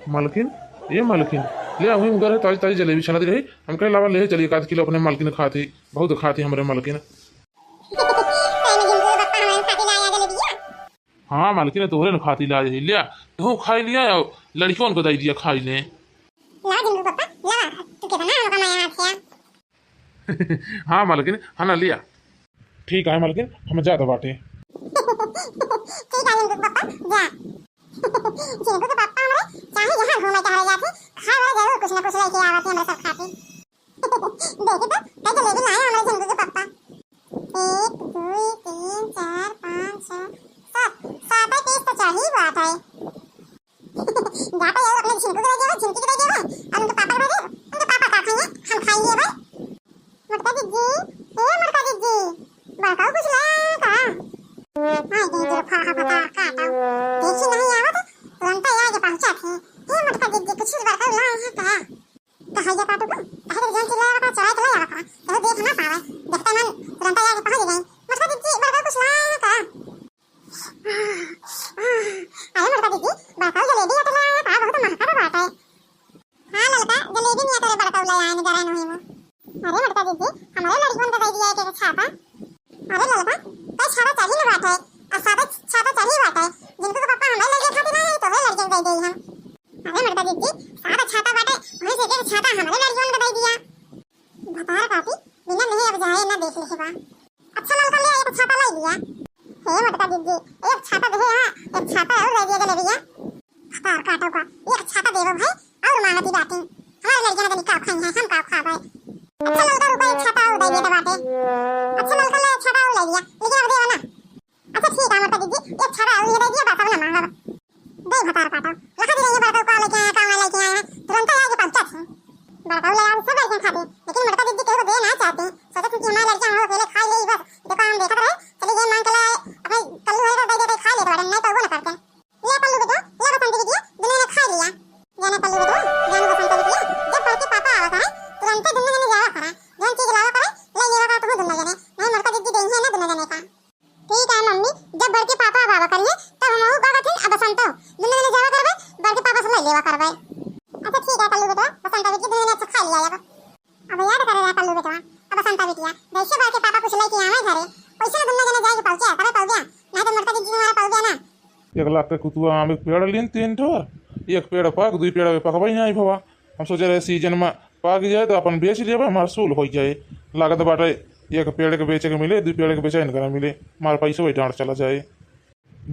मालकिन, ये मालकिन ले वहीं उधर है ताजी ताजी जलेबी छना दी रही। हम कहे लावा ले चलिए 1 किलो अपने मालकिन खाती, बहुत खाती हमारे मालकिन। हाँ मालकिन तोहरे न खाती ला यही लिया तू खाई लिया लड़कियों को दे दिया खाई ले। हाँ मालकिन हाँ ना लिया। ठीक है मालकिन हम जाते बाटे। जिनको तो पापा हमारे चाहे जहाँ घूमे टहले जाते खाए वाला जरूर कुछ ना कुछ लेके आवाते हमारे सब खाते। देखे तो कई जलेबी लाए हमारे जिनको के पापा। 1 2 3 4 5 6 7 7 पीस तो चाहिए बात है। जाता है अपने जिनको के दे दे जिनकी के दे दे और उनके पापा को दे उनके पापा का खाएंगे हम खाएंगे भाई। मुर्गा दीदी ए मुर्गा दीदी बड़का कुछ लाया का हां दे दे फा पता काटा देखी नहीं आवत तुरंत आगे पहुंचा थे। ये मटका दीदी कुछ बड़का लाए हैं का कहा जा पाटू को कहा जान चिल्ला रहा चला चला जा रहा तो देख ना पावे देखता मन तुरंत आगे पहुंच गए। मटका दीदी बड़का कुछ लाए हैं का अरे मटका दीदी बड़का जलेबी या तो लाया का बहुत महंगा तो बात है। हां लड़का जलेबी नहीं तेरे बड़का लाया नहीं जरा नहीं वो। अरे मटका दीदी हमारे लड़कियों को दे दिया है के छाता। अरे लड़का कई छाता चाहिए ना बात है और सादा छाता चाहिए बात है जिनको तो पापा हमें लगे खाते ना है तो है लड़कियों को दे दी हम। अरे मर्दा दीदी सादा छाता बाटे वहीं से के छाता हमारे लड़कियों को दे दिया बता रहा काफी बिना नहीं अब जाए ना देख लिखे बा। अच्छा लड़का ले एक छाता ले लिया। हे मर्दा दीदी एक छाता दे हां एक छाता और दे दिया जलेबिया तार काटो का एक छाता दे दो भाई और मांगती बातें हमारे लड़कियों ने निकाह खाई है हम का खा गए। अच्छा लड़का रुपए एक छाता और दे दिया बाटे अच्छा लड़का ले छाता और ले लिया लेकिन अब देवा ना। अच्छा ठीक है मर्दा दीदी एक छाता और ये दे दिया बात अब ना मांगा दे भतार काटो लखा दे ये बड़का को लेके आया काम लेके आया तुरंत आगे पहुंचा थे बड़का ले आए सब लड़कियां खाते लेकिन मर्दा दीदी को दे ना चाहते सोचा कि हमारी लड़कियां हो पहले खा ले बस देखो हम देखत रहे चले गए मांग के लाए अपने कल्लू है दे दे खा ले तो नहीं तो वो ना करते ले कल्लू बेटा ले बसंत दीदी दुनिया ने खा लिया जाने कल्लू बेटा जाने बसंत दीदी जब बड़के पापा आवा करे तुरंत दुनिया ने जावा करा जन चीज लावा करे ले ये का तो दुनिया ने नहीं मर्दा दीदी देंगे ना दुनिया ने का। ठीक है मम्मी जब बड़के पापा बाबा करिए तब हम का कथिन अब बसंत दुनिया ने जावा करबे बड़के पापा से ले लेवा करबे। अच्छा ठीक है कल्लू बेटा बसंत दीदी दुनिया ने खा लिया अब याद करेगा कल्लू बेटा अब बसंत बिटिया वैसे बड़के पापा कुछ लेके आवे घरे पैसे दुनिया ने जाके पहुंचा तबे पहुंच गया नहीं तो मर्दा दीदी हमारा पहुंच गया ना। 1 लाख के कुतुआ आम एक पेड़ लेन 3 ठो एक पेड़ पक 2 पेड़ पकबई नहीं भवा। हम सोचे रहे सीजन में पक जाए तो अपन बेच लेबे हमार सूल हो जाए लागत बाटे एक पेड़ के बेचे के मिले 2 पेड़ के बेचे न मिले हमार पैसा वही डांट चला जाए।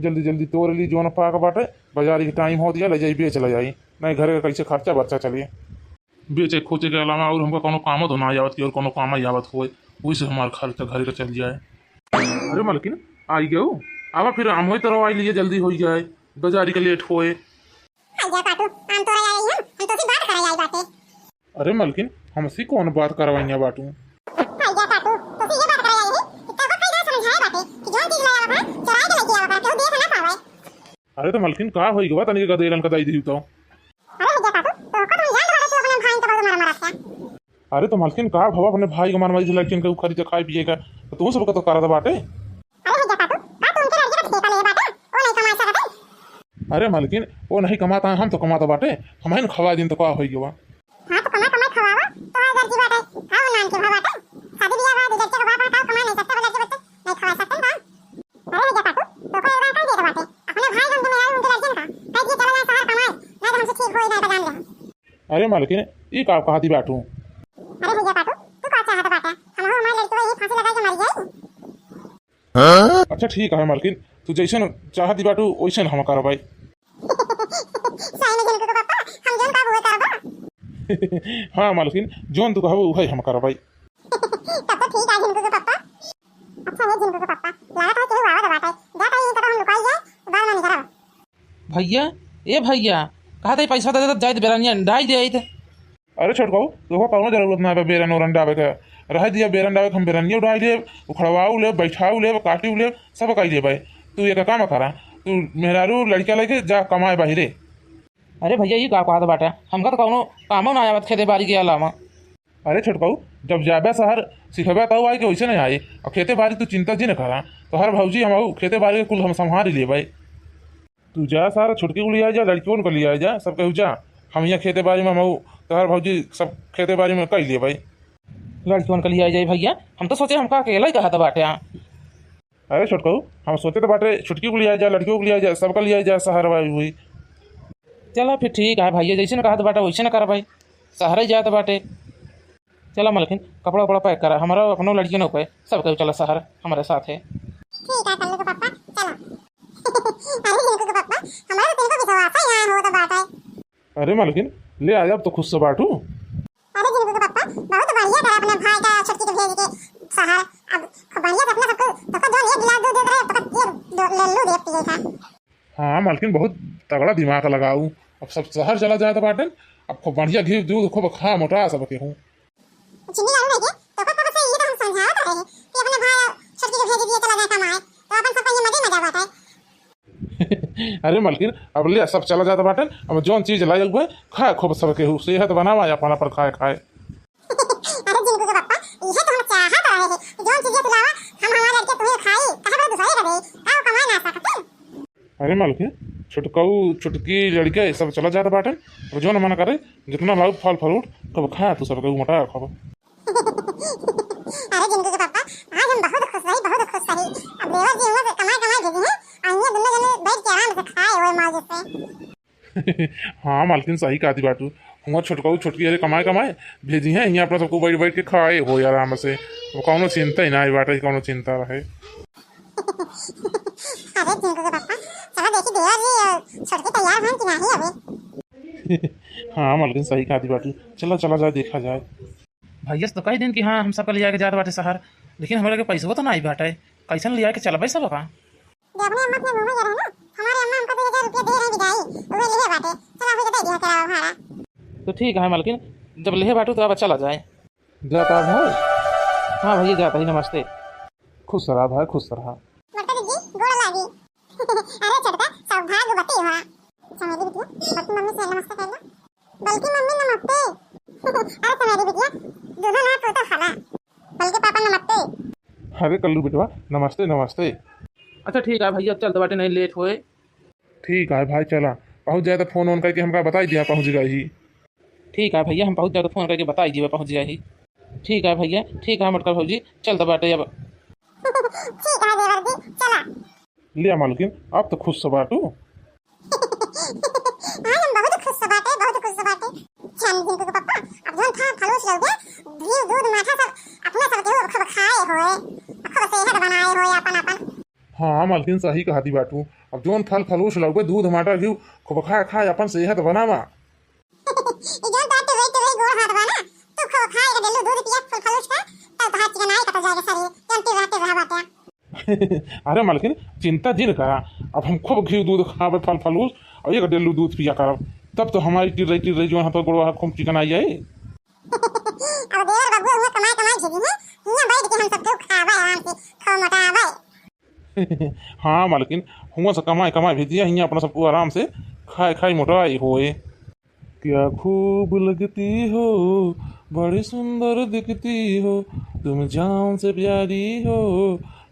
जल्दी जल्दी तोड़ ली जोन पाक बाटे बाजार की टाइम हो दिया ले जाई बेच ले जाई नहीं घर का कैसे खर्चा बर्चा चलिए बेचे खोचे के अलावा और हमका कोनो काम तो ना आवत की और कोनो काम आवत हो वही से हमार खर्चा घर का चल जाए। अरे मालकिन आई गयो आवा फिर हम तरह आई लिए जल्दी हो जाए बाजारी के लेट होए। अरे मालकिन हमसे कौन बात करवाइया बाटू अरे तो मालकिन का होई गवा तनी गदेलन कदाई दी तो अरे तो मालकिन का भवा अपने भाई के मारवाई से लड़किन के खरीद खाए पिएगा तो तू सब का तो करा बाटे। अरे मालकिन वो नहीं कमाता हम तो कमाता बाटे हमें खवा दिन तो का होई गवा हां तो कमा खवावा तो अगर जी बाटे हां नाम के भवाटे शादी बियाह बाद लड़के का बाप का कमा नहीं सकते लड़के बच्चे नहीं खवा सकते ना। अरे जा पाटू तो कोई बात नहीं दे बाटे अपने भाई गंद में आए उनके लड़के का कह दिए चलो ना शहर कमाए नहीं तो हमसे ठीक होई ना बजान ले। अरे मालकिन ई का कहती बाटू अरे भैया पाटू तू का चाहत बाटे हम हमारे लड़के को यही फांसी लगा के मर जाए। अच्छा ठीक है मालकिन तू जैसन चाहती बाटू वैसन हम करवाई सही में जिनको पापा हम जोन का हुए करबा। हाँ मालकिन जोन तू कहबो वही हम करवाई। तब तो ठीक है जिनको के पापा अच्छा है जिनको के पापा लागत है केहू आवा दबाता जाता ही तो हम लुकाई जाए बाद में नहीं करब। भैया ए भैया कहा था पैसा दे जाए तो बेरानिया डाई दे आई थे। अरे छोटकाऊ देखो कौनो जरूरत ना है बेरन और डावे के रह दिया बेरन डावे हम बेरनिया उड़ाई ले उखड़वाऊ ले बैठाऊ ले काटी ले सब कई दे भाई तू ये काम करा तू मेहरारू लड़का लेके जा कमाए बाहरे। अरे भैया ये का कहत बाटे हमका तो कौनो कामो ना आवत खेते बाड़ी के अलावा। अरे छोटकाऊ जब जाबे शहर सिखबे तब आई के वैसे नहीं आई और खेते बाड़ी तू चिंता जी न करा तो हर भौजी हम खेते बाड़ी के कुल हम संभाल ले भाई। तू जा सारा छुटकी को लिया जा, लड़कियों को लिया जा, सब कहू जा। हम यहाँ खेते बाड़ी में मऊ तोहर भौजी सब खेते बाड़ी में कह लिए भाई। लड़कियों का लिया जाए भैया, हम तो सोचे हमका अकेला ही कहा था बाटे यहाँ। अरे छोटकू हम सोचे तो बाटे छुटकी को लिया जा, लड़कियों को लिया जा, सबका लिया जा शहर बाई हुई। चलो फिर ठीक है भैया, जैसे न कहा था बाटे वैसे न करा भाई, शहर ही जात बाटे। चलो मलकिन कपड़ा वपड़ा पैक करा, हमारा अपनों लड़की न पे सब कहो चलो शहर हमारे साथ है। ठीक है कल्लू के पापा चलो। अरे जिनको के पापा हमारा तो इनको विश्वास है यहाँ हो तो बात है। अरे मलकिन ले आ जा, अब तो खुद से बांटू। अरे जिनको के पापा बहुत बढ़िया था अपने भाई का छुटकी को भेज के शहर। अब बढ़िया था अपना सबको तो जो ये गिलास दूध दे रहे तो ये ले लो देती है था। हाँ मलकिन बहुत तगड़ा दिमाग लगाऊ। अब सब शहर चला जाए तो बाटन, अब खूब बढ़िया घी दूध खूब खा मोटा सब के हूँ। चिन्नी लालू नहीं के तो पापा से ये तो हम समझा तो रहे कि अपने भाई छुटकी को भेज दिए चला जाए कमाए तो अपन सबका ये मजे मजा आता है। अरे मलकिन अब ले सब चला जाता बाटन, अब जौन चीज लाई हुए खाए खूब सब के हूँ, सेहत बनावा या पाना पर खाए खाए। अरे जिनको के पापा ये तो हम चाहत रहे हैं जो चीजें खिलावा हम हमारे लड़के तुम्हें खाई कहां पर दूसरे का दे आओ कमाए ना सकते। अरे मलकिन छुटकऊ छुटकी लड़के सब चला जाता बाटन, अब जो न मना करे जितना लाऊ फल फ्रूट कब खा तू सब के मोटा खब। अरे जिनको के पापा आज हम बहुत खुश रही। अब देवर जी उन्हें कमाए भेजे हैं आइए दोनों जने बैठ के आराम से खाए हुए मौज से। हाँ मालकिन सही कहती बाटू, हुआ छुटकाऊ छुटकी अरे कमाए कमाए भेजी हैं यहाँ अपना सबको बैठ बैठ के खाए हो आराम से, वो कौनो चिंता ही ना आई बाटे, कौनो चिंता रहे। अरे जिनको के पापा चलो देखी देवर जी छुटकी तैयार हैं कि नहीं अभी। हाँ मालकिन सही कहती बाटू, चला चला जाए देखा जाए। भैया से तो कही दिन कि हाँ हम सबका लिया के जाते बाटे शहर, लेकिन हमारे के पैसा तो ना आई बाटे, कैसन लिया के चल भाई सब का। अपने अम्मा अपने मुंह में रहे ना हमारे अम्मा हमको 2000 रुपया दे रहे विदाई वो लिए बाटे चला हो दे दिया करा भाड़ा। तो ठीक है मलकिन, जब लेहे बाटू तो अब चला जाए। जाता भाई। हाँ भैया जाता ही, नमस्ते। खुश रहा भाई खुश रहा। मरता दीदी गोड़ लागी। अरे छोटका सौभाग्य बती हुआ समेरी बिटिया बल्कि मम्मी से नमस्ते कर लो, बल्कि मम्मी नमस्ते। अरे समेरी बिटिया दोनों ना तो खाला बल्कि पापा नमस्ते। अरे कल्लू बेटवा नमस्ते नमस्ते। अच्छा ठीक है भैया, चलते बाटे नहीं लेट होए। ठीक है भाई चला, पहुँच जाए तो फोन ऑन करके हमका बता दिया पहुँच गई। ठीक है भैया, हम पहुँच जाए तो फोन करके बता दीजिए पहुँच जाए ही। ठीक है भैया, ठीक है मटका भौजी, चलते बाटे अब। ठीक है देवर जी चला। लिया मालकिन अब तो खुश से बाटू। आज हम बहुत खुश से बाटे जान जिनको के पापा अब जोन था फलूस लोग घी दूध माठा सब अपना सब के खूब खाए होए खूब सेहत बनाए होए अपन। हाँ मालकिन सही कहती बाटू, अब जोन फल फलूस लगे दूध माटा घी खूब खाए खाए अपन सेहत बनावा। जोन ताते वही गोड़ हाथ बना तू खूब खाए के डेलू दूध पिया फल फलूस का तब हाथ चिकन आए कट जाएगा शरीर चलते रहते रह बाटे। अरे मालकिन चिंता जिन करा, अब हम खूब घी दूध खावे फल फलूस और एक डेलू दूध पिया करब, तब तो हमारी टिर रही जो हाथ गोड़वा खूब चिकन आई जाए। अब देवर बाबू उन्हें कमाई भेजी है यहाँ बैठ के हम सब लोग खावे आराम से खो मोटा आवे। हाँ मालकिन हुआ से कमाए कमाए भेजिए यहाँ अपना सबको आराम से खाए खाए मोटाई होए। क्या खूब लगती हो बड़ी सुंदर दिखती हो, तुम जान से प्यारी हो,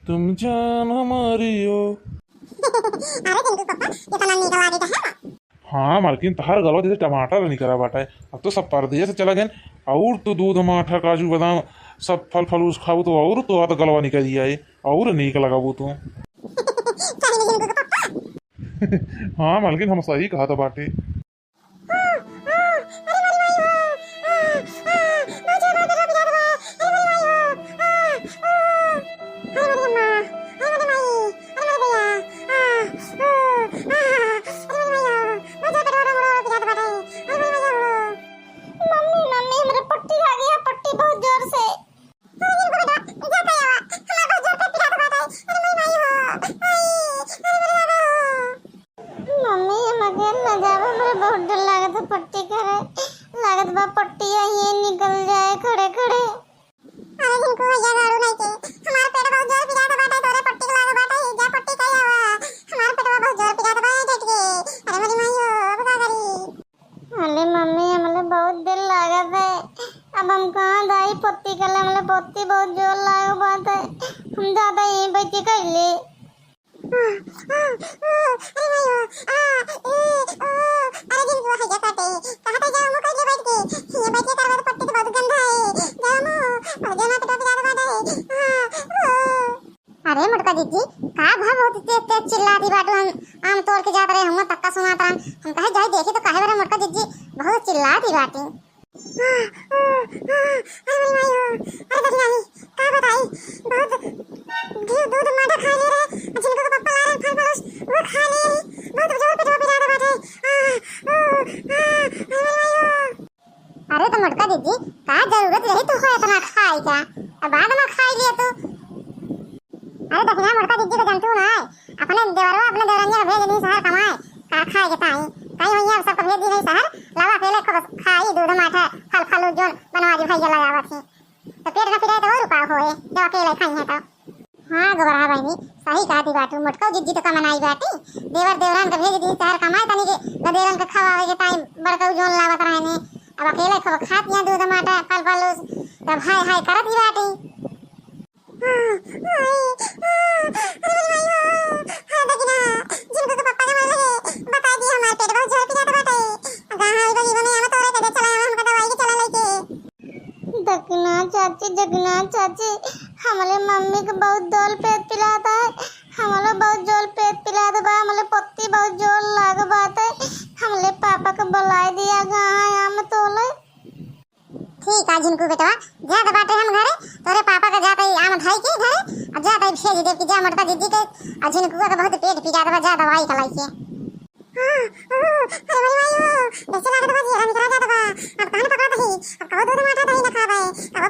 तुम जान हमारी हो। अरे जिनको पापा इतना निकल आ रही है। हाँ मालकिन तहार गलवा जैसे टमाटर निकला बाटा है, अब तो सब परदेश से चला गए और तो दूध माठा काजू बादाम सब फल फलूस खाऊ तो और तो आधा गलवा निकल जाए और नीक लगाबू तो। हाँ मालकिन हम सही कहा था बाटे। बहुत डर लागत है पट्टी करे लागत बा पट्टियां ये निकल जाए खड़े खड़े। अरे जिनको भैया गाड़ू नहीं के हमारा पेट बहुत जोर पिरात बाटे तोरे पट्टी के लागे बाटे जा पट्टी कइया हुआ हमारा पेट बहुत जोर पिरात बा डट के। अरे मेरी माईयो अब का करी। अरे मम्मी हमले बहुत देर लागत है अब हम कहां दाई पट्टी करे हमले पट्टी बहुत जोर लागो बात है हम ज्यादा यहीं बैठी कर ले। अरे भाई अरे दिन को है जाते कहां तक जाऊं मुझे बैठ के ये बैठ के करवा तो पट्टी तो बहुत गंदा है जाऊं और जाना तो ज्यादा बात है। अरे मोटका दीदी का भाव बहुत तेज चिल्लाती बाटू हम तोड़ के जात रहे हम तक्का सुनाता हम कहे जाए देखे तो कहे बरे मोटका दीदी बहुत चिल्लाती बाटी। अरे भाई अरे नहीं का बताई बहुत दूध माटा खा ले रहे जिनको को पप्पा ला रहे फल फलूस वो खा ले बहुत जोर पे ज्यादा बात है। अरे तो मोटका दीदी का जरूरत रही तो हो इतना खाई क्या अब बाद में खाई लिया तो। अरे दक्षिणा मोटका दीदी को जानतू ना है अपने देवरवा अपने देवरनिया भेज दी शहर कमाए का खाए के ताई कहीं होइया सब भेज दी नहीं शहर लावा अकेले खाई दूध माठा फल फलू जोन बनवा दी भाई लगावा थी तो पेट ना फिरे तो और उपाय होए जब अकेले खाई है तो। हां गोबरा बहनी सही कहती बाटू मोटका दीदी तो कमनाई बाटी देवर देवरान के भेज दी शहर कमाए तनी के गदेरन के खवावे के ताई बड़का जोन लावत रहने अब अकेले खाती दूध माठा फल फलू तब हाय हाय करत ही बाटी। दगना चाची हमारे मम्मी को बहुत जोल पेट पिलाता है हमारे बहुत जोल पेट पिलाता बा हमारे पत्ती बहुत जोर लाग बात है हमारे पापा को बुलाई दिया गाय हम तोले। ठीक है जिनको बेटवा ज्यादा बाटे हम घरे तोरे पापा का जाते आम भाई के घरे और ज्यादा भेज दे कि जा मोटका दीदी के और जिनको का बहुत पेट पी जाता जा दवाई खलाई के। अरे भाई चला के दवा जी हम करा जाता बा अब कहां पकड़ा दही अब कहो दूध माठा दही ना खावे अब